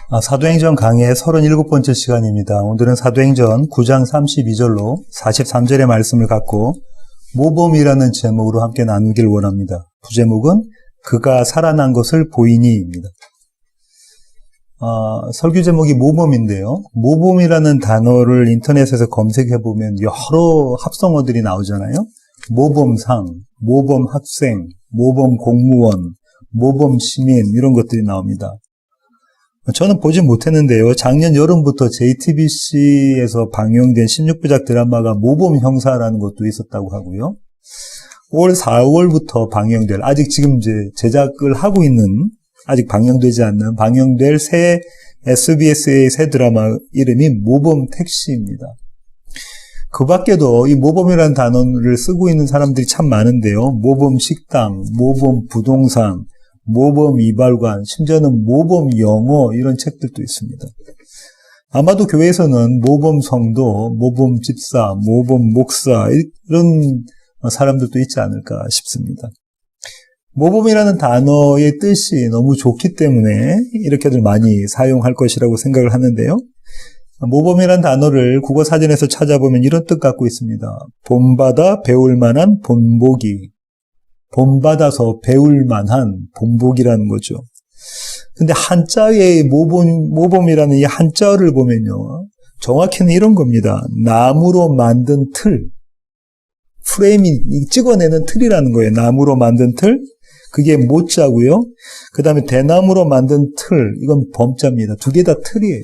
사도행전 강의 37번째 시간입니다. 오늘은 사도행전 9장 32절로 43절의 말씀을 갖고 모범이라는 제목으로 함께 나누길 원합니다. 부제목은 그가 살아난 것을 보이니입니다. 설교 제목이 모범인데요. 모범이라는 단어를 인터넷에서 검색해보면 여러 합성어들이 나오잖아요. 모범상, 모범학생, 모범공무원, 모범시민 이런 것들이 나옵니다. 저는 보지 못했는데요. 작년 여름부터 JTBC에서 방영된 16부작 드라마가 모범형사라는 것도 있었다고 하고요. 올 4월부터 방영될, 아직 지금 이제 제작을 하고 있는, 아직 방영되지 않는, 방영될 새 SBS의 새 드라마 이름이 모범택시입니다. 그 밖에도 이 모범이라는 단어를 쓰고 있는 사람들이 참 많은데요. 모범식당, 모범부동산, 모범 이발관, 심지어는 모범 영어 이런 책들도 있습니다. 아마도 교회에서는 모범 성도, 모범 집사, 모범 목사 이런 사람들도 있지 않을까 싶습니다. 모범이라는 단어의 뜻이 너무 좋기 때문에 이렇게들 많이 사용할 것이라고 생각을 하는데요. 모범이라는 단어를 국어사전에서 찾아보면 이런 뜻 갖고 있습니다. 본받아 배울 만한 본보기. 본받아서 배울 만한 본보기라는 거죠. 근데 한자의 모범이라는 이 한자를 보면요. 정확히는 이런 겁니다. 나무로 만든 틀. 프레임이 찍어내는 틀이라는 거예요. 나무로 만든 틀. 그게 모자고요. 그 다음에 대나무로 만든 틀. 이건 범자입니다. 두 개 다 틀이에요.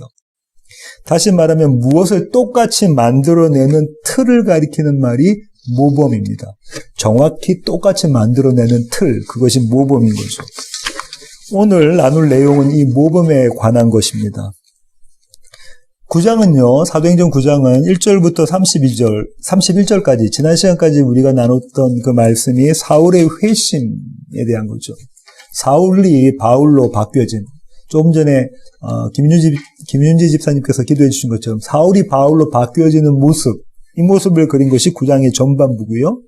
다시 말하면 무엇을 똑같이 만들어내는 틀을 가리키는 말이 모범입니다. 정확히 똑같이 만들어내는 틀, 그것이 모범인 거죠. 오늘 나눌 내용은 이 모범에 관한 것입니다. 9장은요, 사도행전 9장은 1절부터 31절까지, 지난 시간까지 우리가 나눴던 그 말씀이 사울의 회심에 대한 거죠. 사울이 바울로 바뀌어진, 조금 전에 김윤지 집사님께서 기도해 주신 것처럼 사울이 바울로 바뀌어지는 모습, 이 모습을 그린 것이 9장의 전반부고요.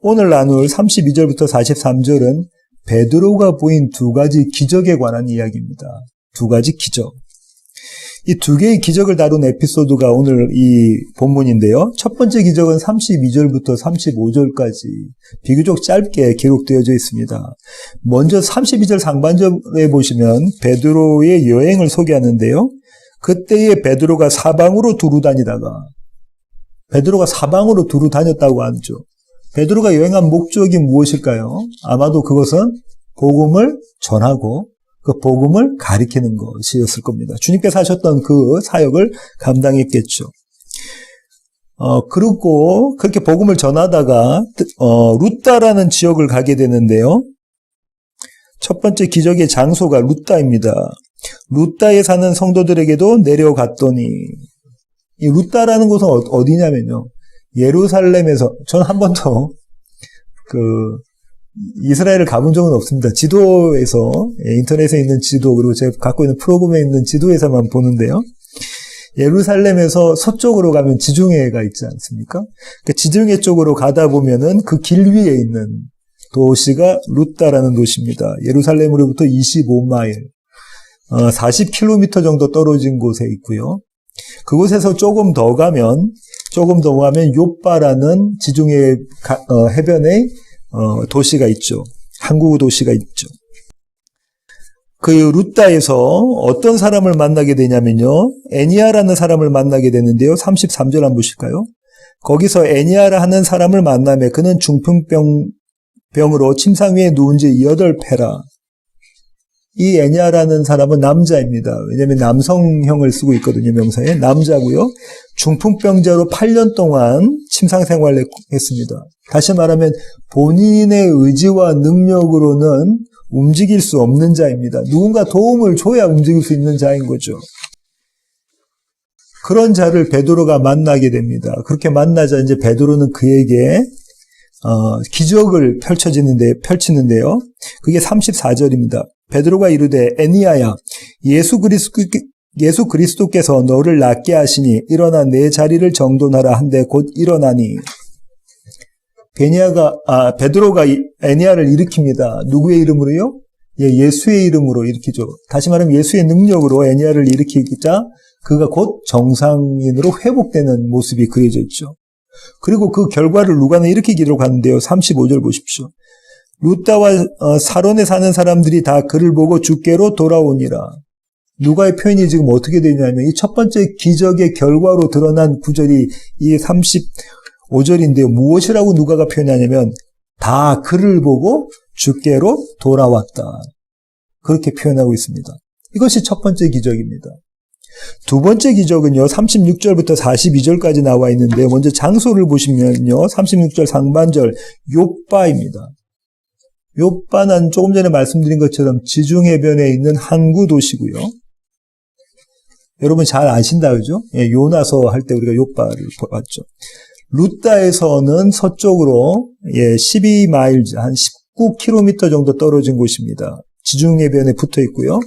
오늘 나눌 32절부터 43절은 베드로가 보인 두 가지 기적에 관한 이야기입니다. 두 가지 기적. 이 두 개의 기적을 다룬 에피소드가 오늘 이 본문인데요. 첫 번째 기적은 32절부터 35절까지 비교적 짧게 기록되어져 있습니다. 먼저 32절 상반절에 보시면 베드로의 여행을 소개하는데요. 그때의 베드로가 사방으로 두루 다니다가 다녔다고 하죠. 베드로가 여행한 목적이 무엇일까요? 아마도 그것은 복음을 전하고 그 복음을 가리키는 것이었을 겁니다. 주님께서 하셨던 그 사역을 감당했겠죠. 그리고 그렇게 복음을 전하다가 루다라는 지역을 가게 되는데요. 첫 번째 기적의 장소가 루다입니다. 루다에 사는 성도들에게도 내려갔더니 이 루다라는 곳은 어디냐면요. 예루살렘에서, 저는 한 번도 이스라엘을 가본 적은 없습니다. 지도에서, 인터넷에 있는 지도, 그리고 제가 갖고 있는 프로그램에 있는 지도에서만 보는데요. 예루살렘에서 서쪽으로 가면 지중해가 있지 않습니까? 그 지중해 쪽으로 가다 보면은 그 길 위에 있는 도시가 루다라는 도시입니다. 예루살렘으로부터 25마일, 40km 정도 떨어진 곳에 있고요. 그곳에서 조금 더 가면 요빠라는 지중해 해변에 도시가 있죠. 항구 도시가 있죠. 그 루다에서 어떤 사람을 만나게 되냐면요. 애니아라는 사람을 만나게 되는데요. 33절 한번 보실까요? 거기서 애니아라 하는 사람을 만나며 그는 중풍병으로 침상 위에 누운 지 8패라. 이 애니아라는 사람은 남자입니다. 왜냐하면 남성형을 쓰고 있거든요. 명사에. 남자고요. 중풍병자로 8년 동안 침상 생활을 했습니다. 다시 말하면 본인의 의지와 능력으로는 움직일 수 없는 자입니다. 누군가 도움을 줘야 움직일 수 있는 자인 거죠. 그런 자를 베드로가 만나게 됩니다. 그렇게 만나자 이제 베드로는 그에게 기적을 펼치는데요. 그게 34절입니다. 베드로가 이르되 애니아야 예수 그리스도께서 너를 낫게 하시니 일어나 내 자리를 정돈하라 한데 곧 일어나니. 베드로가 애니아를 일으킵니다. 누구의 이름으로요? 예수의 이름으로 일으키죠. 다시 말하면 예수의 능력으로 애니아를 일으키자 그가 곧 정상인으로 회복되는 모습이 그려져 있죠. 그리고 그 결과를 루가는 이렇게 기록하는데요. 35절 보십시오. 루다와 사론에 사는 사람들이 다 그를 보고 주께로 돌아오니라. 누가의 표현이 지금 어떻게 되냐면 이 첫 번째 기적의 결과로 드러난 구절이 이 35절인데요. 무엇이라고 누가가 표현하냐면 다 그를 보고 주께로 돌아왔다. 그렇게 표현하고 있습니다. 이것이 첫 번째 기적입니다. 두 번째 기적은요. 36절부터 42절까지 나와 있는데 먼저 장소를 보시면요. 36절 상반절 욥바입니다. 욥바는 조금 전에 말씀드린 것처럼 지중해변에 있는 항구 도시고요. 여러분 잘 아신다 그죠? 요나서 할 때 우리가 욥바를 봤죠. 루다에서는 서쪽으로 12마일 한 19km 정도 떨어진 곳입니다. 지중해변에 붙어 있고요.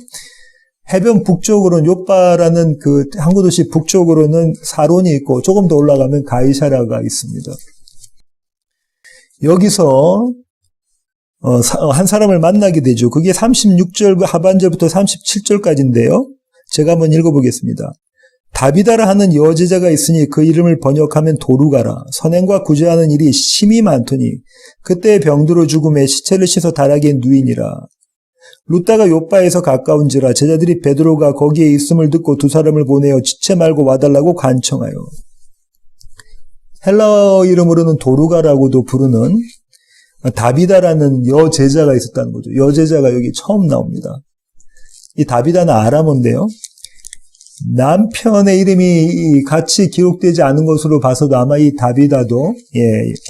해변 북쪽으로는 욥바라는 그 항구 도시 북쪽으로는 사론이 있고 조금 더 올라가면 가이사라가 있습니다. 여기서 한 사람을 만나게 되죠. 그게 36절 하반절부터 37절까지인데요. 제가 한번 읽어보겠습니다. 다비다라 하는 여제자가 있으니 그 이름을 번역하면 도루가라. 선행과 구제하는 일이 심히 많더니 그때 병들어 죽음에 시체를 씻어 다락에 누이니라. 루다가 욥바에서 가까운지라 제자들이 베드로가 거기에 있음을 듣고 두 사람을 보내어 지체 말고 와달라고 간청하여. 헬라어 이름으로는 도루가라고도 부르는 다비다라는 여제자가 있었다는 거죠. 여제자가 여기 처음 나옵니다. 이 다비다는 아람어인데요. 남편의 이름이 같이 기록되지 않은 것으로 봐서도 아마 이 다비다도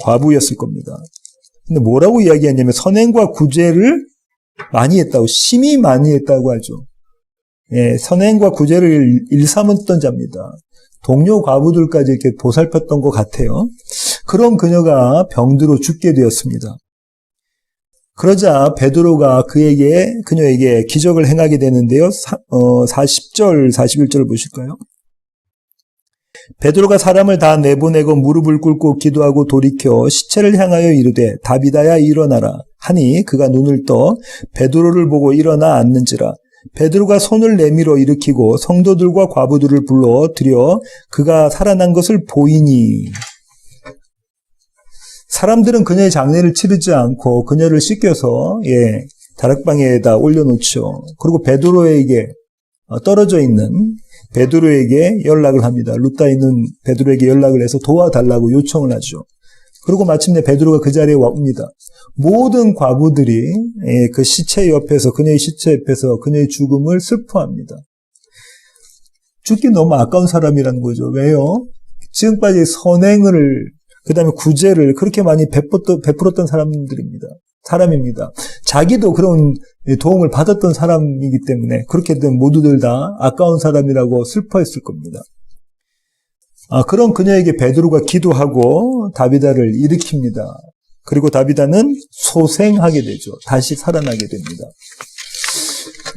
과부였을 겁니다. 근데 뭐라고 이야기했냐면 선행과 구제를 많이 했다고, 심히 많이 했다고 하죠. 선행과 구제를 일삼았던 자입니다. 동료 과부들까지 이렇게 보살폈던 것 같아요. 그런 그녀가 병들어 죽게 되었습니다. 그러자 베드로가 그녀에게 기적을 행하게 되는데요. 40절, 41절을 보실까요? 베드로가 사람을 다 내보내고 무릎을 꿇고 기도하고 돌이켜 시체를 향하여 이르되 다비다야 일어나라 하니 그가 눈을 떠 베드로를 보고 일어나 앉는지라. 베드로가 손을 내밀어 일으키고 성도들과 과부들을 불러 들여 그가 살아난 것을 보이니. 사람들은 그녀의 장례를 치르지 않고 그녀를 씻겨서 다락방에다 올려놓죠. 그리고 베드로에게 떨어져 있는 베드로에게 연락을 합니다. 루다에 있는 베드로에게 연락을 해서 도와달라고 요청을 하죠. 그리고 마침내 베드로가 그 자리에 옵니다. 모든 과부들이 그 시체 옆에서 그녀의 시체 옆에서 그녀의 죽음을 슬퍼합니다. 죽기 너무 아까운 사람이라는 거죠. 왜요? 지금까지 선행을 그 다음에 구제를 그렇게 많이 베풀었던 사람입니다. 자기도 그런 도움을 받았던 사람이기 때문에 그렇게 된 모두들 다 아까운 사람이라고 슬퍼했을 겁니다. 그런 그녀에게 베드로가 기도하고 다비다를 일으킵니다. 그리고 다비다는 소생하게 되죠. 다시 살아나게 됩니다.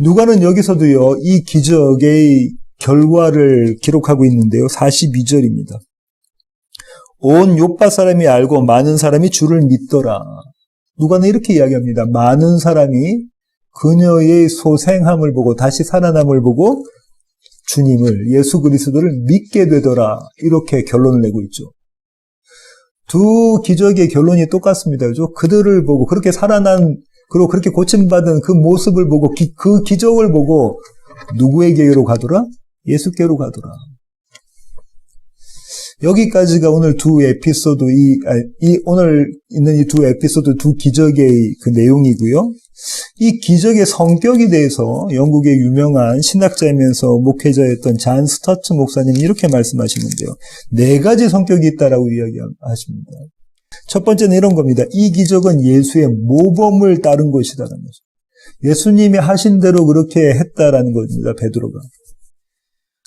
누가는 여기서도요, 이 기적의 결과를 기록하고 있는데요. 42절입니다. 온 욥바 사람이 알고 많은 사람이 주를 믿더라. 누가는 이렇게 이야기합니다. 많은 사람이 그녀의 소생함을 보고 다시 살아남을 보고 주님을, 예수 그리스도를 믿게 되더라. 이렇게 결론을 내고 있죠. 두 기적의 결론이 똑같습니다. 그죠? 그들을 보고 그렇게 살아난, 그리고 그렇게 고침받은 그 모습을 보고 그 기적을 보고 누구에게로 가더라? 예수께로 가더라. 여기까지가 오늘 두 에피소드, 오늘 있는 이 두 에피소드, 두 기적의 그 내용이고요. 이 기적의 성격에 대해서 영국의 유명한 신학자이면서 목회자였던 잔 스타츠 목사님이 이렇게 말씀하시는데요. 4가지 성격이 있다라고 이야기하십니다. 첫 번째는 이런 겁니다. 이 기적은 예수의 모범을 따른 것이다라는 거죠. 예수님이 하신 대로 그렇게 했다라는 겁니다. 베드로가.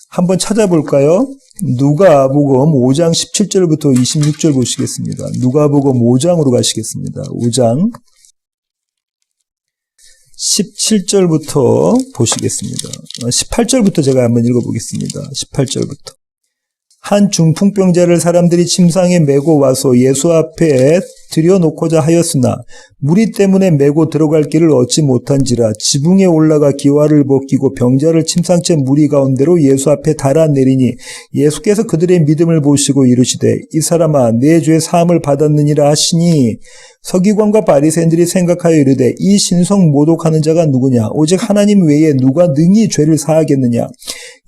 한번 찾아볼까요? 누가복음 5장 17절부터 26절 보시겠습니다. 누가복음 5장으로 가시겠습니다. 5장 17절부터 보시겠습니다. 18절부터 제가 한번 읽어보겠습니다. 18절부터. 한 중풍병자를 사람들이 침상에 메고 와서 예수 앞에 들여놓고자 하였으나 무리 때문에 메고 들어갈 길을 얻지 못한지라 지붕에 올라가 기와를 벗기고 병자를 침상째 무리 가운데로 예수 앞에 달아내리니 예수께서 그들의 믿음을 보시고 이르시되 이 사람아 내 죄 사함을 받았느니라 하시니 서기관과 바리새인들이 생각하여 이르되 이 신성 모독하는 자가 누구냐 오직 하나님 외에 누가 능히 죄를 사하겠느냐.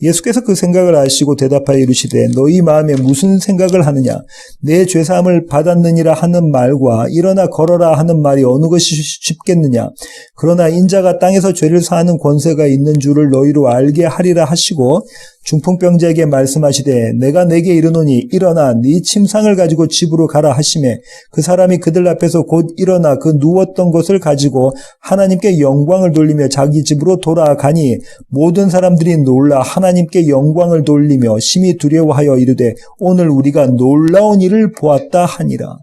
예수께서 그 생각을 아시고 대답하여 이르시되 너희 마음에 무슨 생각을 하느냐 내 죄 사함을 받았느니라 하는 말과 일어나 걸어라 하는 말이 어느 것이 쉽겠느냐. 그러나 인자가 땅에서 죄를 사하는 권세가 있는 줄을 너희로 알게 하리라 하시고 중풍병자에게 말씀하시되 내가 내게 이르노니 일어나 네 침상을 가지고 집으로 가라 하시매 그 사람이 그들 앞에서 곧 일어나 그 누웠던 것을 가지고 하나님께 영광을 돌리며 자기 집으로 돌아가니 모든 사람들이 놀라 하나님께 영광을 돌리며 심히 두려워하여 이르되 오늘 우리가 놀라운 일을 보았다 하니라.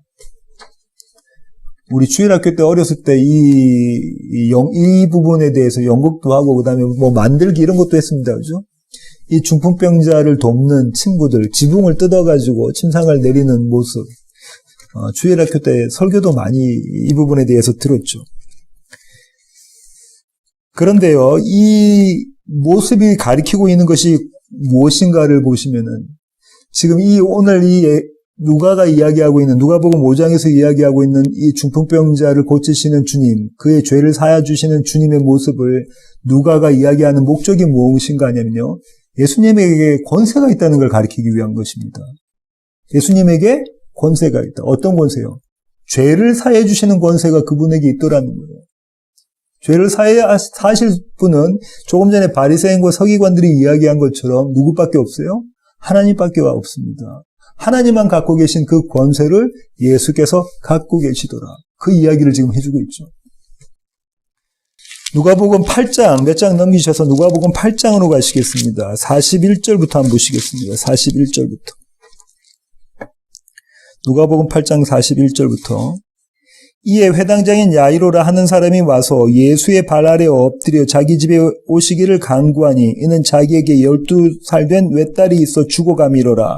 우리 주일학교 때 어렸을 때 이 부분에 대해서 연극도 하고 그다음에 뭐 만들기 이런 것도 했습니다. 그죠? 이 중풍병자를 돕는 친구들 지붕을 뜯어가지고 침상을 내리는 모습 주일학교 때 설교도 많이 이 부분에 대해서 들었죠. 그런데요, 이 모습이 가리키고 있는 것이 무엇인가를 보시면은 지금 오늘 누가가 이야기하고 있는 누가복음 5장에서 이야기하고 있는 이 중풍병자를 고치시는 주님, 그의 죄를 사하여 주시는 주님의 모습을 누가가 이야기하는 목적이 무엇인가 하냐면요. 예수님에게 권세가 있다는 걸 가리키기 위한 것입니다. 예수님에게 권세가 있다. 어떤 권세요? 죄를 사해 주시는 권세가 그분에게 있더라는 거예요. 죄를 사하실 분은 조금 전에 바리새인과 서기관들이 이야기한 것처럼 누구밖에 없어요? 하나님밖에 없습니다. 하나님만 갖고 계신 그 권세를 예수께서 갖고 계시더라. 그 이야기를 지금 해주고 있죠. 누가복음 8장 몇 장 넘기셔서 누가복음 8장으로 가시겠습니다. 41절부터 한번 보시겠습니다. 41절부터. 누가복음 8장 41절부터. 이에 회당장인 야이로라 하는 사람이 와서 예수의 발 아래 엎드려 자기 집에 오시기를 간구하니 이는 자기에게 12살 된 외딸이 있어 죽어가미로라.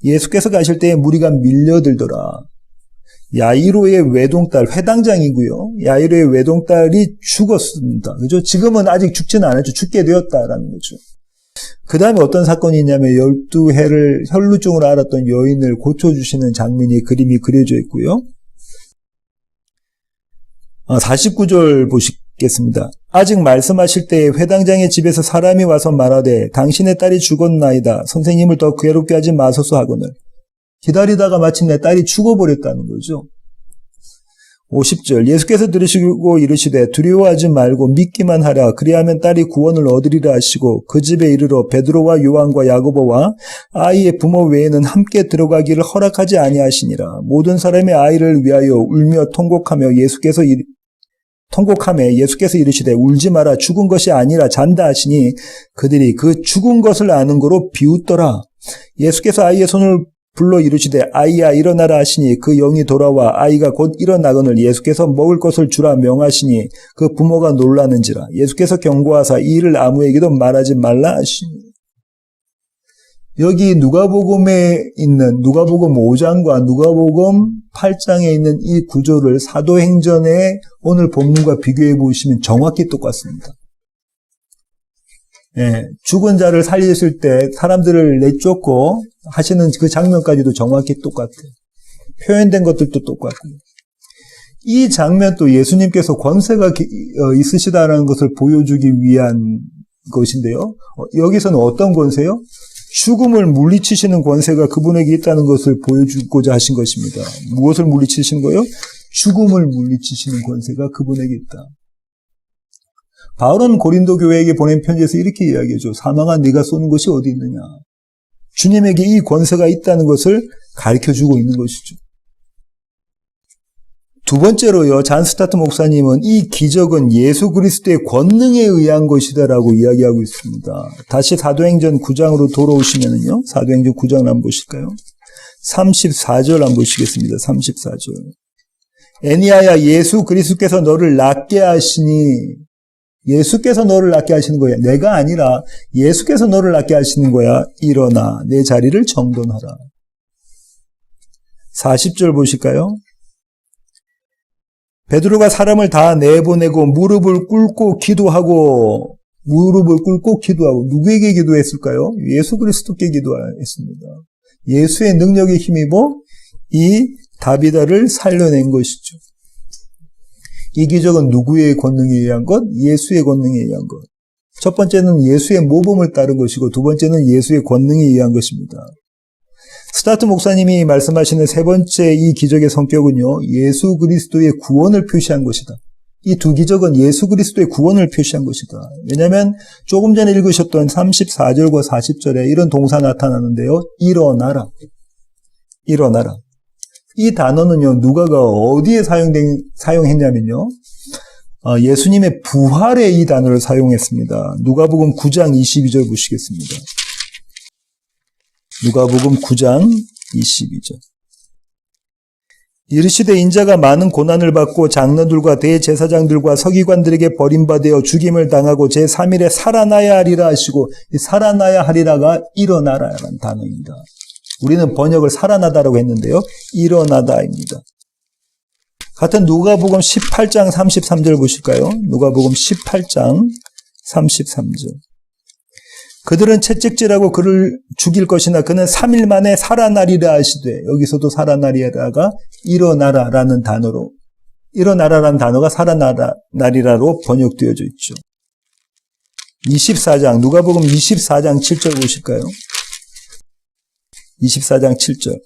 예수께서 가실 때에 무리가 밀려들더라. 야이로의 외동딸, 회당장이고요. 야이로의 외동딸이 죽었습니다. 그죠? 지금은 아직 죽지는 않았죠. 죽게 되었다라는 거죠. 그 다음에 어떤 사건이 있냐면 12해를 혈루증으로 앓았던 여인을 고쳐주시는 장면이 그림이 그려져 있고요. 49절 보시겠습니다. 아직 말씀하실 때에 회당장의 집에서 사람이 와서 말하되 당신의 딸이 죽었나이다. 선생님을 더 괴롭게 하지 마소서 하거늘. 기다리다가 마침내 딸이 죽어버렸다는 거죠. 50절 예수께서 들으시고 이르시되 두려워하지 말고 믿기만 하라. 그리하면 딸이 구원을 얻으리라 하시고 그 집에 이르러 베드로와 요한과 야고보와 아이의 부모 외에는 함께 들어가기를 허락하지 아니하시니라. 모든 사람의 아이를 위하여 울며 통곡하며 예수께서 이르시되 울지 마라. 죽은 것이 아니라 잔다 하시니 그들이 그 죽은 것을 아는 거로 비웃더라. 예수께서 아이의 손을 불러 이르시되 아이야 일어나라 하시니 그 영이 돌아와 아이가 곧 일어나거늘 예수께서 먹을 것을 주라 명하시니 그 부모가 놀라는지라. 예수께서 경고하사 이 일을 아무에게도 말하지 말라 하시니. 여기 누가복음에 있는 누가복음 5장과 누가복음 8장에 있는 이 구조를 사도행전의 오늘 본문과 비교해 보시면 정확히 똑같습니다. 죽은 자를 살리실 때 사람들을 내쫓고 하시는 그 장면까지도 정확히 똑같아요. 표현된 것들도 똑같고요. 이 장면도 예수님께서 권세가 있으시다라는 것을 보여주기 위한 것인데요. 여기서는 어떤 권세요? 죽음을 물리치시는 권세가 그분에게 있다는 것을 보여주고자 하신 것입니다. 무엇을 물리치시는 거예요? 죽음을 물리치시는 권세가 그분에게 있다. 바울은 고린도 교회에게 보낸 편지에서 이렇게 이야기하죠. 사망한 네가 쏘는 것이 어디 있느냐. 주님에게 이 권세가 있다는 것을 가르쳐주고 있는 것이죠. 두 번째로요. 잔 스타트 목사님은 이 기적은 예수 그리스도의 권능에 의한 것이다라고 이야기하고 있습니다. 다시 사도행전 9장으로 돌아오시면은요. 사도행전 9장을 한번 보실까요? 34절 한번 보시겠습니다. 34절. 애니아야 예수 그리스도께서 너를 낫게 하시니 예수께서 너를 낫게 하시는 거야. 내가 아니라 예수께서 너를 낫게 하시는 거야. 일어나 내 자리를 정돈하라. 40절 보실까요? 베드로가 사람을 다 내보내고 무릎을 꿇고 기도하고 누구에게 기도했을까요? 예수 그리스도께 기도했습니다. 예수의 능력에 힘입어 이 다비다를 살려낸 것이죠. 이 기적은 누구의 권능에 의한 것? 예수의 권능에 의한 것. 첫 번째는 예수의 모범을 따른 것이고 두 번째는 예수의 권능에 의한 것입니다. 스타트 목사님이 말씀하시는 세 번째 이 기적의 성격은요, 예수 그리스도의 구원을 표시한 것이다. 이 두 기적은 예수 그리스도의 구원을 표시한 것이다. 왜냐하면 조금 전에 읽으셨던 34절과 40절에 이런 동사 나타나는데요. 일어나라. 일어나라. 이 단어는요, 누가가 어디에 사용했냐면요, 예수님의 부활에 이 단어를 사용했습니다. 누가복음 9장 22절 보시겠습니다. 누가복음 9장 22절. 이르시되 인자가 많은 고난을 받고 장로들과 대제사장들과 서기관들에게 버림받아 죽임을 당하고 제3일에 살아나야 하리라 하시고, 이 살아나야 하리라가 일어나라라는 단어입니다. 우리는 번역을 살아나다라고 했는데요. 일어나다입니다. 같은 누가복음 18장 33절 보실까요? 누가복음 18장 33절. 그들은 채찍질하고 그를 죽일 것이나 그는 3일 만에 살아나리라 하시되, 여기서도 살아나리라가 일어나라라는 단어로, 일어나라라는 단어가 살아나리라로 번역되어져 있죠. 24장, 누가복음 24장 7절 보실까요? 24장 7절.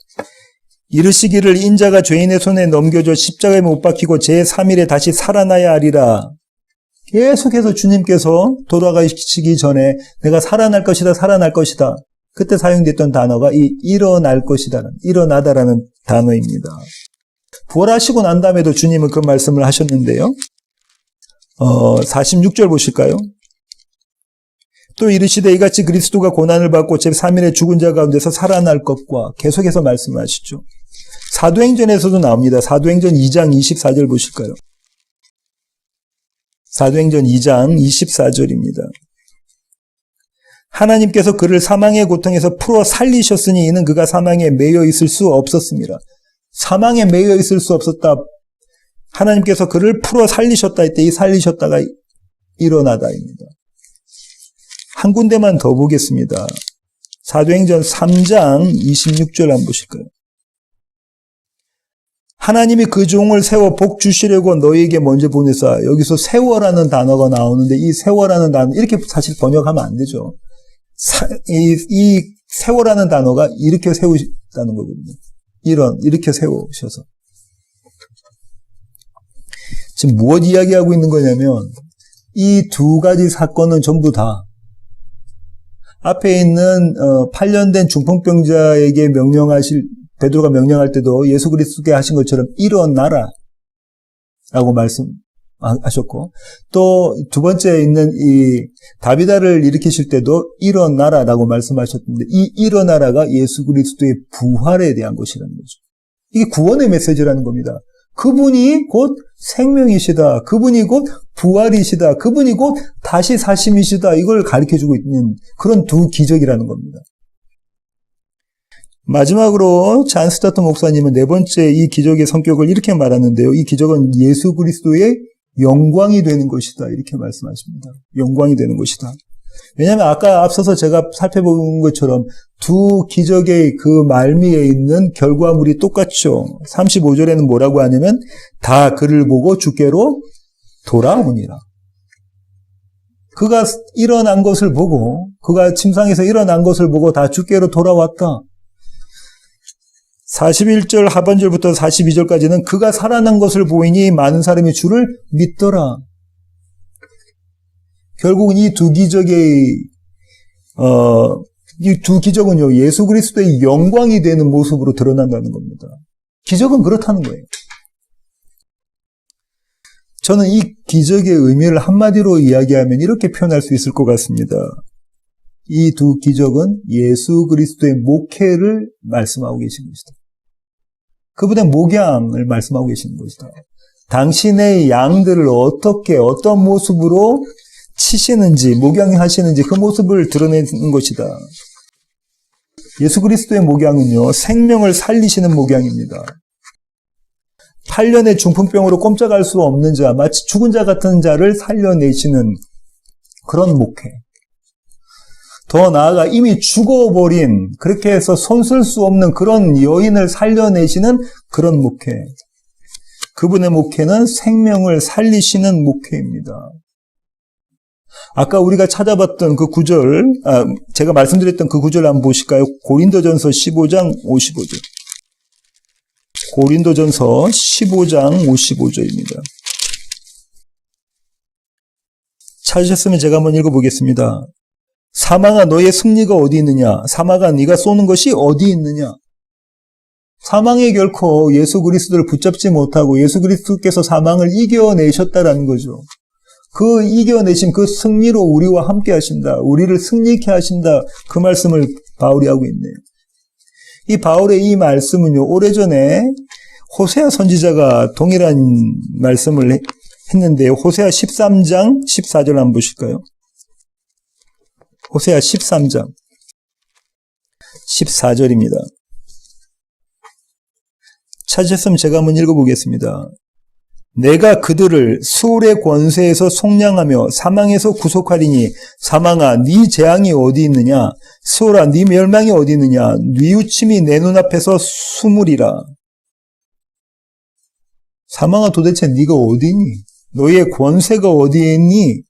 이르시기를 인자가 죄인의 손에 넘겨져 십자가에 못 박히고 제3일에 다시 살아나야 하리라. 계속해서 주님께서 돌아가시기 전에 내가 살아날 것이다, 살아날 것이다. 그때 사용됐던 단어가 이 일어날 것이다, 일어나다라는 단어입니다. 부활하시고 난 다음에도 주님은 그 말씀을 하셨는데요. 46절 보실까요? 또 이르시되 이같이 그리스도가 고난을 받고 제3일에 죽은 자 가운데서 살아날 것과 계속해서 말씀하시죠. 사도행전에서도 나옵니다. 사도행전 2장 24절 보실까요? 사도행전 2장 24절입니다. 하나님께서 그를 사망의 고통에서 풀어 살리셨으니 이는 그가 사망에 매여 있을 수 없었습니다. 사망에 매여 있을 수 없었다. 하나님께서 그를 풀어 살리셨다 할 때 이 살리셨다가 일어나다입니다. 한 군데만 더 보겠습니다. 사도행전 3장 26절 한번 보실까요? 하나님이 그 종을 세워 복 주시려고 너희에게 먼저 보내사. 여기서 세워라는 단어가 나오는데 이 세워라는 단어 이렇게 사실 번역하면 안 되죠. 이 세워라는 단어가 이렇게 세우셨다는 거거든요. 이렇게 세우셔서. 지금 무엇 이야기하고 있는 거냐면 이 두 가지 사건은 전부 다 앞에 있는 8년 된 중풍병자에게 베드로가 명령할 때도 예수 그리스도께 하신 것처럼 일어나라 라고 말씀하셨고, 또 두 번째 있는 이 다비다를 일으키실 때도 일어나라 라고 말씀하셨는데, 이 일어나라가 예수 그리스도의 부활에 대한 것이라는 거죠. 이게 구원의 메시지라는 겁니다. 그분이 곧 생명이시다. 그분이 곧 부활이시다. 그분이 곧 다시 사심이시다. 이걸 가르쳐주고 있는 그런 두 기적이라는 겁니다. 마지막으로 잔 스타트 목사님은 네 번째 이 기적의 성격을 이렇게 말하는데요. 이 기적은 예수 그리스도의 영광이 되는 것이다. 이렇게 말씀하십니다. 영광이 되는 것이다. 왜냐하면 아까 앞서서 제가 살펴본 것처럼 두 기적의 그 말미에 있는 결과물이 똑같죠. 35절에는 뭐라고 하냐면 다 그를 보고 주께로 돌아오니라. 그가 일어난 것을 보고, 그가 침상에서 일어난 것을 보고 다 주께로 돌아왔다. 41절 하반절부터 42절까지는 그가 살아난 것을 보이니 많은 사람이 주를 믿더라. 결국은 이 두 기적은요, 예수 그리스도의 영광이 되는 모습으로 드러난다는 겁니다. 기적은 그렇다는 거예요. 저는 이 기적의 의미를 한마디로 이야기하면 이렇게 표현할 수 있을 것 같습니다. 이 두 기적은 예수 그리스도의 목회를 말씀하고 계신 것이다. 그분의 목양을 말씀하고 계시는 것이다. 당신의 양들을 어떤 모습으로 치시는지 목양하시는지 그 모습을 드러내는 것이다. 예수 그리스도의 목양은요, 생명을 살리시는 목양입니다. 8년의 중풍병으로 꼼짝할 수 없는 자, 마치 죽은 자 같은 자를 살려내시는 그런 목회. 더 나아가 이미 죽어버린, 그렇게 해서 손쓸 수 없는 그런 여인을 살려내시는 그런 목회. 그분의 목회는 생명을 살리시는 목회입니다. 아까 우리가 찾아봤던 그 구절, 제가 말씀드렸던 그 구절 한번 보실까요? 고린도전서 15장 55절. 고린도전서 15장 55절입니다. 찾으셨으면 제가 한번 읽어보겠습니다. 사망아 너의 승리가 어디 있느냐? 사망아 네가 쏘는 것이 어디 있느냐? 사망이 결코 예수 그리스도를 붙잡지 못하고 예수 그리스도께서 사망을 이겨내셨다라는 거죠. 그 이겨내신 그 승리로 우리와 함께 하신다. 우리를 승리케 하신다. 그 말씀을 바울이 하고 있네요. 이 바울의 이 말씀은요, 오래전에 호세아 선지자가 동일한 말씀을 했는데요. 호세아 13장 14절 한번 보실까요? 호세아 13장 14절입니다. 찾으셨으면 제가 한번 읽어보겠습니다. 내가 그들을 수월의 권세에서 속량하며 사망에서 구속하리니 사망아 네 재앙이 어디 있느냐? 수월아 네 멸망이 어디 있느냐? 뉘우침이 내 눈앞에서 숨으리라. 사망아 도대체 네가 어디 있니? 너의 권세가 어디에 있니?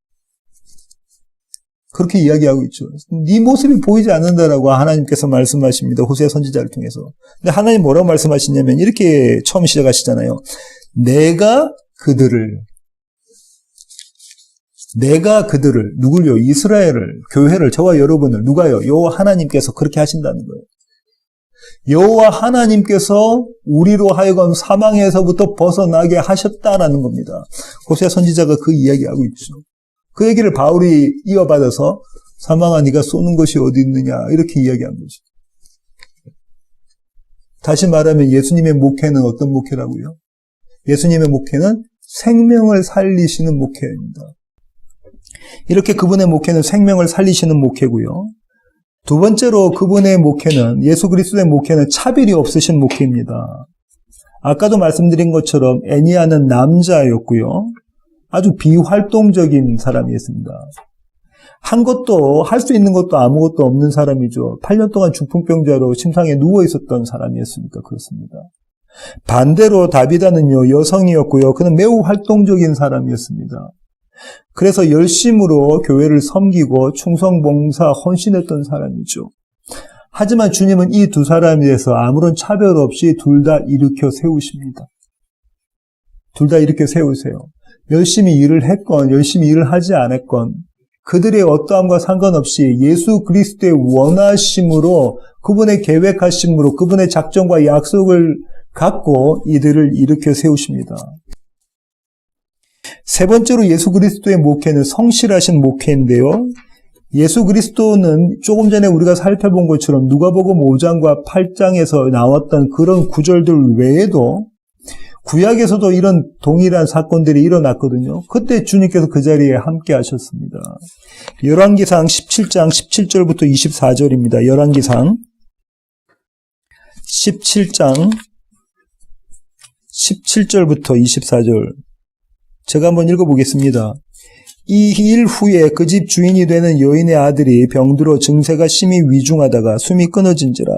그렇게 이야기하고 있죠. 네 모습이 보이지 않는다라고 하나님께서 말씀하십니다. 호세아 선지자를 통해서. 근데 하나님 뭐라고 말씀하시냐면 이렇게 처음 시작하시잖아요. 내가 그들을 누굴요? 이스라엘을, 교회를, 저와 여러분을 누가요? 여호와 하나님께서 그렇게 하신다는 거예요. 여호와 하나님께서 우리로 하여금 사망에서부터 벗어나게 하셨다라는 겁니다. 호세아 선지자가 그 이야기하고 있죠. 그 얘기를 바울이 이어받아서 사망아 네가 쏘는 것이 어디 있느냐 이렇게 이야기한 거죠. 다시 말하면 예수님의 목회는 어떤 목회라고요? 예수님의 목회는 생명을 살리시는 목회입니다. 이렇게 그분의 목회는 생명을 살리시는 목회고요. 두 번째로 그분의 목회는, 예수 그리스도의 목회는 차별이 없으신 목회입니다. 아까도 말씀드린 것처럼 애니아는 남자였고요. 아주 비활동적인 사람이었습니다. 할 수 있는 것도 아무것도 없는 사람이죠. 8년 동안 중풍병자로 침상에 누워 있었던 사람이었으니까 그렇습니다. 반대로 다비다는요, 여성이었고요. 그는 매우 활동적인 사람이었습니다. 그래서 열심으로 교회를 섬기고 충성봉사, 헌신했던 사람이죠. 하지만 주님은 이 두 사람에 대해서 아무런 차별 없이 둘 다 일으켜 세우십니다. 둘 다 일으켜 세우세요. 열심히 일을 했건 열심히 일을 하지 않았건 그들의 어떠함과 상관없이 예수 그리스도의 원하심으로, 그분의 계획하심으로, 그분의 작정과 약속을 갖고 이들을 일으켜 세우십니다. 세 번째로 예수 그리스도의 목회는 성실하신 목회인데요. 예수 그리스도는 조금 전에 우리가 살펴본 것처럼 누가복음 5장과 8장에서 나왔던 그런 구절들 외에도 구약에서도 이런 동일한 사건들이 일어났거든요. 그때 주님께서 그 자리에 함께 하셨습니다. 열왕기상 17장 17절부터 24절입니다. 열왕기상 17장 17절부터 24절. 제가 한번 읽어보겠습니다. 이 일 후에 그 집 주인이 되는 여인의 아들이 병들어 증세가 심히 위중하다가 숨이 끊어진지라.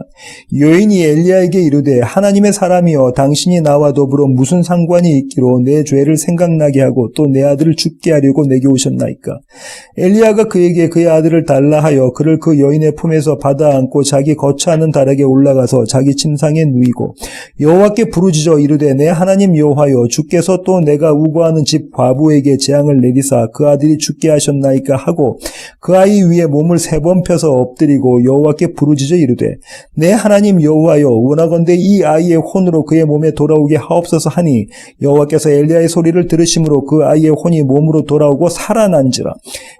여인이 엘리야에게 이르되 하나님의 사람이여 당신이 나와 더불어 무슨 상관이 있기로 내 죄를 생각나게 하고 또 내 아들을 죽게 하려고 내게 오셨나이까. 엘리야가 그에게 그의 아들을 달라 하여 그를 그 여인의 품에서 받아 안고 자기 거처하는 다락에 올라가서 자기 침상에 누이고 여호와께 부르짖어 이르되 내 하나님 여호와여 주께서 또 내가 우거하는 집 과부에게 재앙을 내리사 그 아들이 죽게 하셨나이까 하고 그 아이 위에 몸을 3번 펴서 엎드리고 여호와께 부르짖어 이르되 내 하나님 여호와여 원하건대 이 아이의 혼으로 그의 몸에 돌아오게 하옵소서 하니 여호와께서 엘리야의 소리를 들으심으로 그 아이의 혼이 몸으로 돌아오고 살아난지라.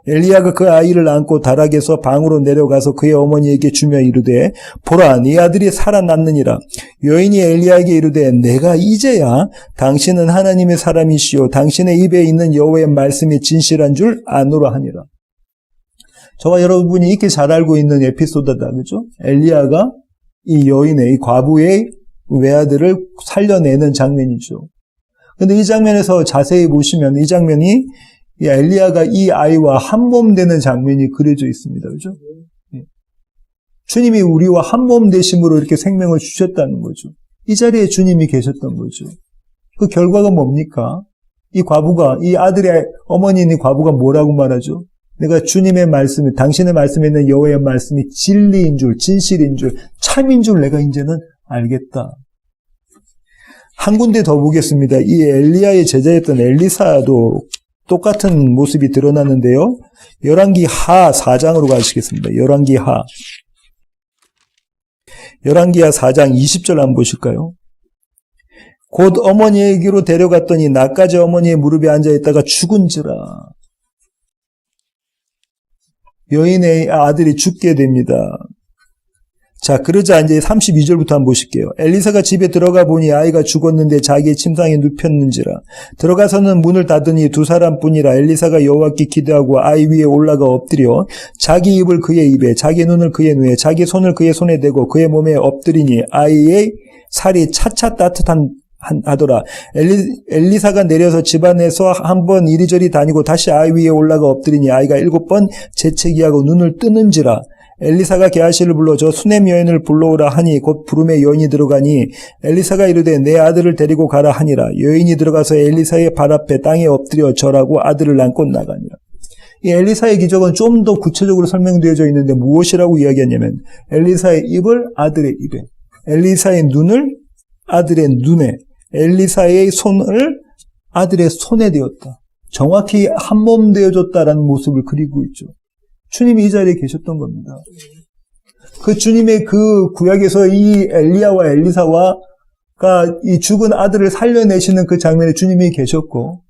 엘리야가 그 아이를 안고 다락에서 방으로 내려가서 그의 어머니에게 주며 이르되 보라 네 아들이 살아났느니라. 여인이 엘리야에게 이르되 내가 이제야 당신은 하나님의 사람이시요 당신의 입에 있는 여호와의 말씀이 진실하니 동일한 줄 아노라 하니라. 저와 여러분이 익히 잘 알고 있는 에피소드다, 그죠? 엘리야가 이 여인의, 이 과부의 외아들을 살려내는 장면이죠. 근데 이 장면에서 자세히 보시면 이 장면이 이 엘리야가 이 아이와 한몸 되는 장면이 그려져 있습니다. 그죠? 주님이 우리와 한몸 되심으로 이렇게 생명을 주셨다는 거죠. 이 자리에 주님이 계셨던 거죠. 그 결과가 뭡니까? 이 과부가, 이 아들의 어머니인 이 과부가 뭐라고 말하죠? 내가 주님의 말씀이, 당신의 말씀에 있는 여호와의 말씀이 진리인 줄, 진실인 줄, 참인 줄 내가 이제는 알겠다. 한 군데 더 보겠습니다. 이 엘리야의 제자였던 엘리사도 똑같은 모습이 드러나는데요. 열왕기 하 4장으로 가시겠습니다. 열왕기 하 4장 20절 한번 보실까요? 곧 어머니에게로 데려갔더니 나까지 어머니의 무릎에 앉아있다가 죽은지라. 여인의 아들이 죽게 됩니다. 자, 그러자 이제 32절부터 한번 보실게요. 엘리사가 집에 들어가 보니 아이가 죽었는데 자기의 침상에 눕혔는지라. 들어가서는 문을 닫으니 두 사람뿐이라. 엘리사가 여호와께 기도하고 아이 위에 올라가 엎드려 자기 입을 그의 입에, 자기 눈을 그의 눈에, 자기 손을 그의 손에 대고 그의 몸에 엎드리니 아이의 살이 차차 하더라. 엘리사가 내려서 집안에서 한번 이리저리 다니고 다시 아이 위에 올라가 엎드리니 아이가 7번 재채기하고 눈을 뜨는지라. 엘리사가 게하시를 불러 저 수넴 여인을 불러오라 하니 곧 부름에 여인이 들어가니 엘리사가 이르되 내 아들을 데리고 가라 하니라. 여인이 들어가서 엘리사의 발 앞에 땅에 엎드려 절하고 아들을 안고 나가니라. 이 엘리사의 기적은 좀 더 구체적으로 설명되어져 있는데 무엇이라고 이야기하냐면 엘리사의 입을 아들의 입에, 엘리사의 눈을 아들의 눈에, 엘리사의 손을 아들의 손에 대었다. 정확히 한몸 되어줬다라는 모습을 그리고 있죠. 주님이 이 자리에 계셨던 겁니다. 그 주님의 그 구약에서 이 엘리야와 엘리사가 이 죽은 아들을 살려내시는 그 장면에 주님이 계셨고,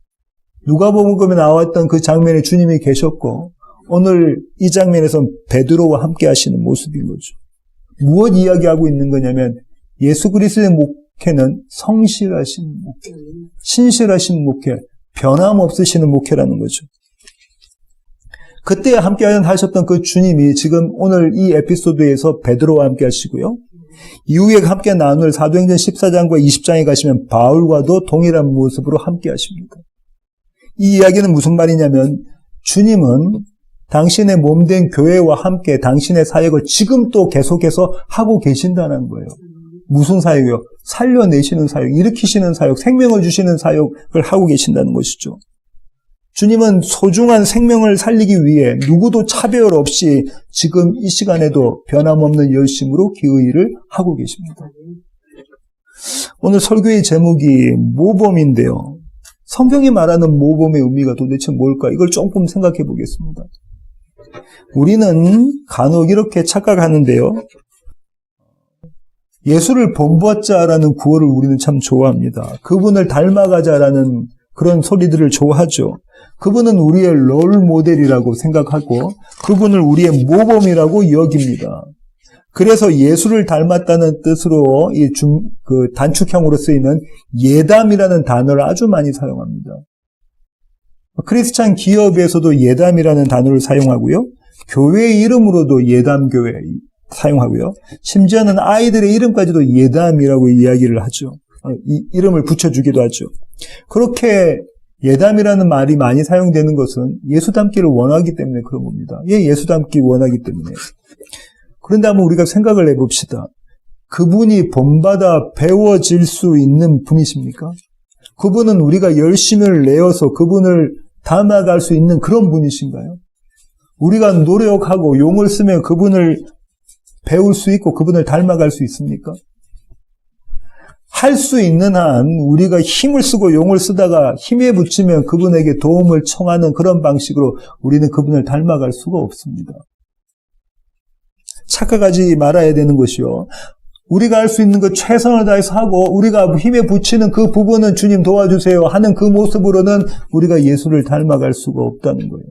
누가복음에 나왔던 그 장면에 주님이 계셨고, 오늘 이 장면에서 베드로와 함께 하시는 모습인 거죠. 무엇 이야기하고 있는 거냐면 예수 그리스도의 목회는 성실하신 목회, 신실하신 목회, 변함없으시는 목회라는 거죠. 그때 함께 하셨던 그 주님이 지금 오늘 이 에피소드에서 베드로와 함께 하시고요. 이후에 함께 나눌 사도행전 14장과 20장에 가시면 바울과도 동일한 모습으로 함께 하십니다. 이 이야기는 무슨 말이냐면 주님은 당신의 몸된 교회와 함께 당신의 사역을 지금 또 계속해서 하고 계신다는 거예요. 무슨 사역이요? 살려내시는 사역, 일으키시는 사역, 생명을 주시는 사역을 하고 계신다는 것이죠. 주님은 소중한 생명을 살리기 위해 누구도 차별 없이 지금 이 시간에도 변함없는 열심으로 기의 일을 하고 계십니다. 오늘 설교의 제목이 모범인데요. 성경이 말하는 모범의 의미가 도대체 뭘까? 이걸 조금 생각해 보겠습니다. 우리는 간혹 이렇게 착각하는데요. 예수를 본받자라는 구호를 우리는 참 좋아합니다. 그분을 닮아가자라는 그런 소리들을 좋아하죠. 그분은 우리의 롤 모델이라고 생각하고 그분을 우리의 모범이라고 여깁니다. 그래서 예수를 닮았다는 뜻으로 그 단축형으로 쓰이는 예담이라는 단어를 아주 많이 사용합니다. 크리스찬 기업에서도 예담이라는 단어를 사용하고요. 교회 이름으로도 예담교회 사용하고요. 심지어는 아이들의 이름까지도 예담이라고 이야기를 하죠. 이 이름을 붙여주기도 하죠. 그렇게 예담이라는 말이 많이 사용되는 것은 예수 닮기를 원하기 때문에 그런 겁니다. 예수 닮기 원하기 때문에. 그런데 한번 우리가 생각을 해봅시다. 그분이 본받아 배워질 수 있는 분이십니까? 그분은 우리가 열심을 내어서 그분을 닮아갈 수 있는 그런 분이신가요? 우리가 노력하고 용을 쓰면 그분을 배울 수 있고 그분을 닮아갈 수 있습니까? 할 수 있는 한 우리가 힘을 쓰고 용을 쓰다가 힘에 붙이면 그분에게 도움을 청하는 그런 방식으로 우리는 그분을 닮아갈 수가 없습니다. 착각하지 말아야 되는 것이요. 우리가 할 수 있는 것 최선을 다해서 하고 우리가 힘에 붙이는 그 부분은 주님 도와주세요 하는 그 모습으로는 우리가 예수를 닮아갈 수가 없다는 거예요.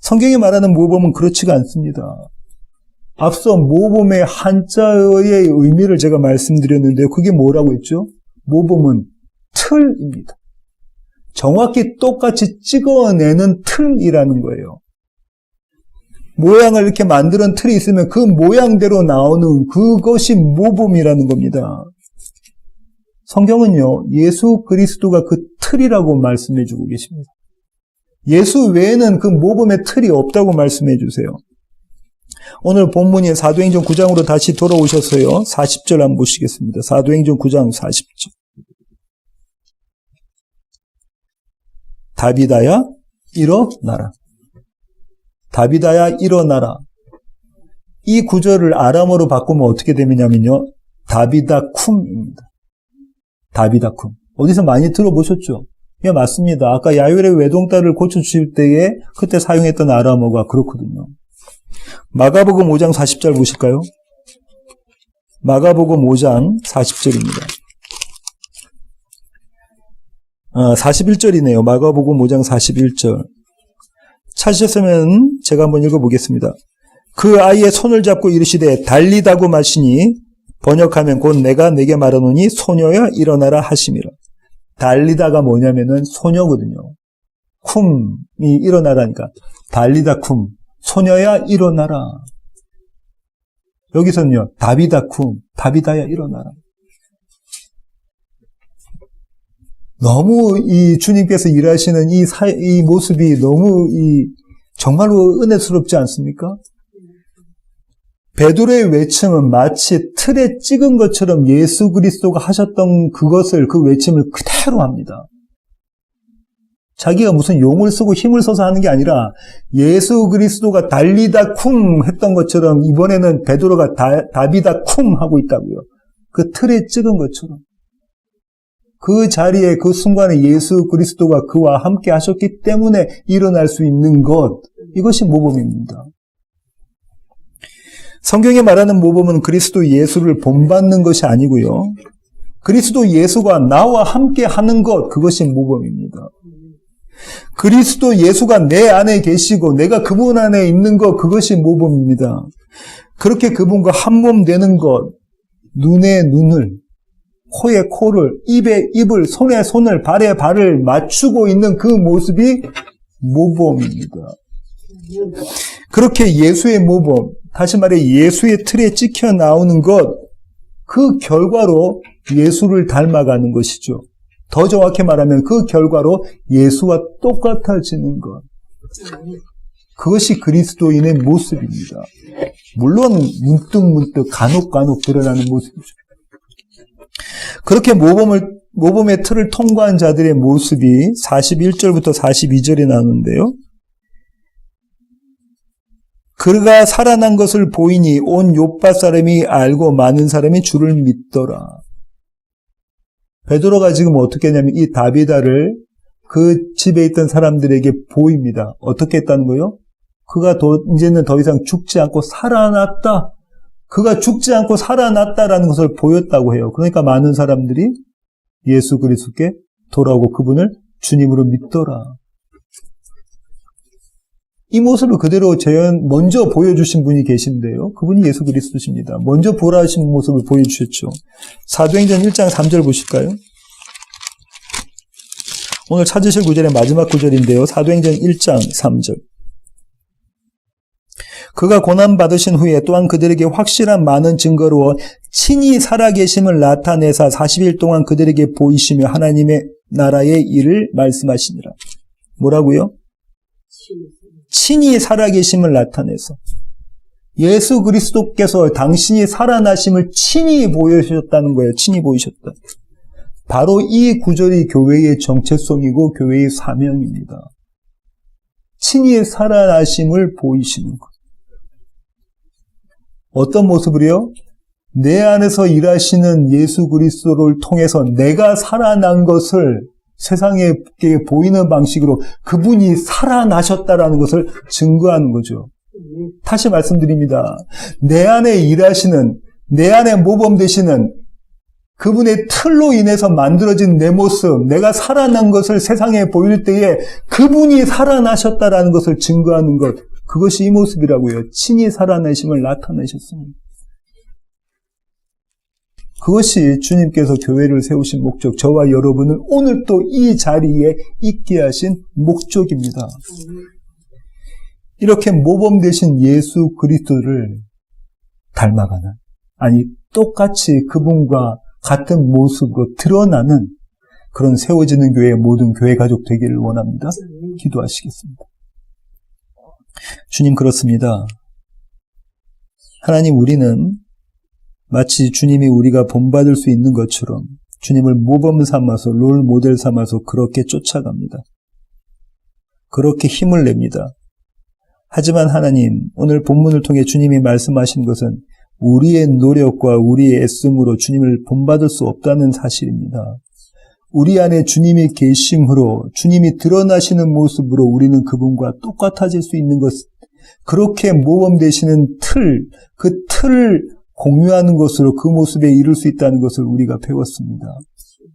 성경이 말하는 모범은 그렇지가 않습니다. 앞서 모범의 한자의 의미를 제가 말씀드렸는데요. 그게 뭐라고 했죠? 모범은 틀입니다. 정확히 똑같이 찍어내는 틀이라는 거예요. 모양을 이렇게 만드는 틀이 있으면 그 모양대로 나오는 그것이 모범이라는 겁니다. 성경은요, 예수 그리스도가 그 틀이라고 말씀해 주고 계십니다. 예수 외에는 그 모범의 틀이 없다고 말씀해 주세요. 오늘 본문인 사도행전 9장으로 다시 돌아오셨어요. 40절 한번 보시겠습니다. 사도행전 9장 40절. 다비다야 일어나라. 다비다야 일어나라. 이 구절을 아람어로 바꾸면 어떻게 되느냐면요. 다비다쿰입니다. 다비다쿰. 어디서 많이 들어보셨죠? 예, 맞습니다. 아까 야율의 외동딸을 고쳐주실 때에 그때 사용했던 아람어가 그렇거든요. 마가복음 5장 40절 보실까요? 마가복음 5장 40절입니다. 41절이네요. 마가복음 5장 41절. 찾으셨으면 제가 한번 읽어보겠습니다. 그 아이의 손을 잡고 이르시되 달리다고 마시니 번역하면 곧 내가 내게 말하노니 소녀야 일어나라 하심이라. 달리다가 뭐냐면은 소녀거든요. 쿰이 일어나라니까. 달리다 쿰. 소녀야 일어나라. 여기서는요. 다비다 쿰. 다비다야 일어나라. 너무 이 주님께서 일하시는 이 모습이 너무 정말로 은혜스럽지 않습니까? 베드로의 외침은 마치 틀에 찍은 것처럼 예수 그리스도가 하셨던 그것을, 그 외침을 그대로 합니다. 자기가 무슨 용을 쓰고 힘을 써서 하는 게 아니라 예수 그리스도가 달리다 쿰 했던 것처럼 이번에는 베드로가 다비다 쿰 하고 있다고요. 그 틀에 찍은 것처럼. 그 자리에 그 순간에 예수 그리스도가 그와 함께 하셨기 때문에 일어날 수 있는 것, 이것이 모범입니다. 성경에 말하는 모범은 그리스도 예수를 본받는 것이 아니고요. 그리스도 예수가 나와 함께 하는 것, 그것이 모범입니다. 그리스도 예수가 내 안에 계시고 내가 그분 안에 있는 것, 그것이 모범입니다. 그렇게 그분과 한 몸 되는 것, 눈에 눈을, 코에 코를, 입에 입을, 손에 손을, 발에 발을 맞추고 있는 그 모습이 모범입니다. 그렇게 예수의 모범, 다시 말해 예수의 틀에 찍혀 나오는 것, 그 결과로 예수를 닮아가는 것이죠. 더 정확히 말하면 그 결과로 예수와 똑같아지는 것. 그것이 그리스도인의 모습입니다. 물론 문득문득 간혹 드러나는 모습이죠. 그렇게 모범의 틀을 통과한 자들의 모습이 41절부터 42절에 나오는데요. 그가 살아난 것을 보이니 온 요파 사람이 알고 많은 사람이 주를 믿더라. 베드로가 지금 어떻게 했냐면 이 다비다를 그 집에 있던 사람들에게 보입니다. 어떻게 했다는 거예요? 그가 이제는 더 이상 죽지 않고 살아났다. 그가 죽지 않고 살아났다라는 것을 보였다고 해요. 그러니까 많은 사람들이 예수 그리스도께 돌아오고 그분을 주님으로 믿더라. 이 모습을 그대로 먼저 보여주신 분이 계신데요. 그분이 예수 그리스도십니다. 먼저 보라 하신 모습을 보여주셨죠. 사도행전 1장 3절 보실까요? 오늘 찾으실 구절의 마지막 구절인데요. 사도행전 1장 3절. 그가 고난받으신 후에 또한 그들에게 확실한 많은 증거로 친히 살아계심을 나타내사 40일 동안 그들에게 보이시며 하나님의 나라의 일을 말씀하시니라. 뭐라고요? 친히 살아계심을 나타내서 예수 그리스도께서 당신이 살아나심을 친히 보여주셨다는 거예요. 친히 보이셨다. 바로 이 구절이 교회의 정체성이고 교회의 사명입니다. 친히 살아나심을 보이시는 것. 어떤 모습을요? 내 안에서 일하시는 예수 그리스도를 통해서 내가 살아난 것을 세상에 보이는 방식으로 그분이 살아나셨다라는 것을 증거하는 거죠. 다시 말씀드립니다. 내 안에 일하시는, 내 안에 모범되시는 그분의 틀로 인해서 만들어진 내 모습, 내가 살아난 것을 세상에 보일 때에 그분이 살아나셨다라는 것을 증거하는 것, 그것이 이 모습이라고요. 친히 살아내심을 나타내셨습니다. 그것이 주님께서 교회를 세우신 목적, 저와 여러분을 오늘 또 이 자리에 있게 하신 목적입니다. 이렇게 모범 되신 예수 그리스도를 닮아가는, 아니 똑같이 그분과 같은 모습으로 드러나는 그런 세워지는 교회의 모든 교회 가족 되기를 원합니다. 기도하시겠습니다. 주님, 그렇습니다. 하나님, 우리는 마치 주님이 우리가 본받을 수 있는 것처럼 주님을 모범 삼아서, 롤 모델 삼아서 그렇게 쫓아갑니다. 그렇게 힘을 냅니다. 하지만 하나님, 오늘 본문을 통해 주님이 말씀하신 것은 우리의 노력과 우리의 애씀으로 주님을 본받을 수 없다는 사실입니다. 우리 안에 주님이 계심으로, 주님이 드러나시는 모습으로 우리는 그분과 똑같아질 수 있는 것, 그렇게 모범 되시는 그 틀을 공유하는 것으로 그 모습에 이룰 수 있다는 것을 우리가 배웠습니다.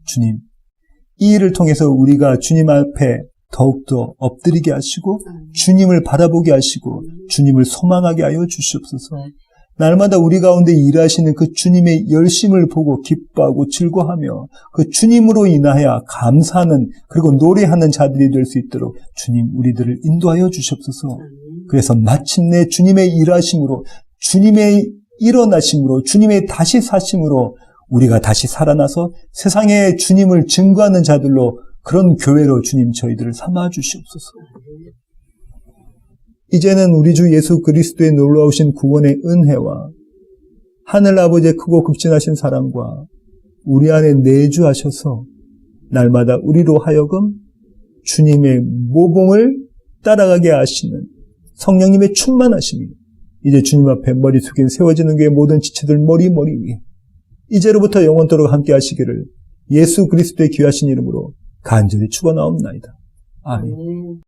주님, 이 일을 통해서 우리가 주님 앞에 더욱더 엎드리게 하시고 주님을 바라보게 하시고 주님을 소망하게 하여 주시옵소서. 날마다 우리 가운데 일하시는 그 주님의 열심을 보고 기뻐하고 즐거워하며 그 주님으로 인하여 감사하는, 그리고 노래하는 자들이 될 수 있도록 주님, 우리들을 인도하여 주시옵소서. 그래서 마침내 주님의 일하심으로, 주님의 일어나심으로, 주님의 다시 사심으로 우리가 다시 살아나서 세상에 주님을 증거하는 자들로, 그런 교회로 주님 저희들을 삼아 주시옵소서. 이제는 우리 주 예수 그리스도의 놀라우신 구원의 은혜와 하늘 아버지의 크고 극진하신 사랑과 우리 안에 내주하셔서 날마다 우리로 하여금 주님의 모범을 따라가게 하시는 성령님의 충만하심이 이제 주님 앞에 머리 숙인 세워지는 교회 모든 지체들 머리 위에 이제로부터 영원토록 함께 하시기를 예수 그리스도의 귀하신 이름으로 간절히 축원하옵나이다. 아멘.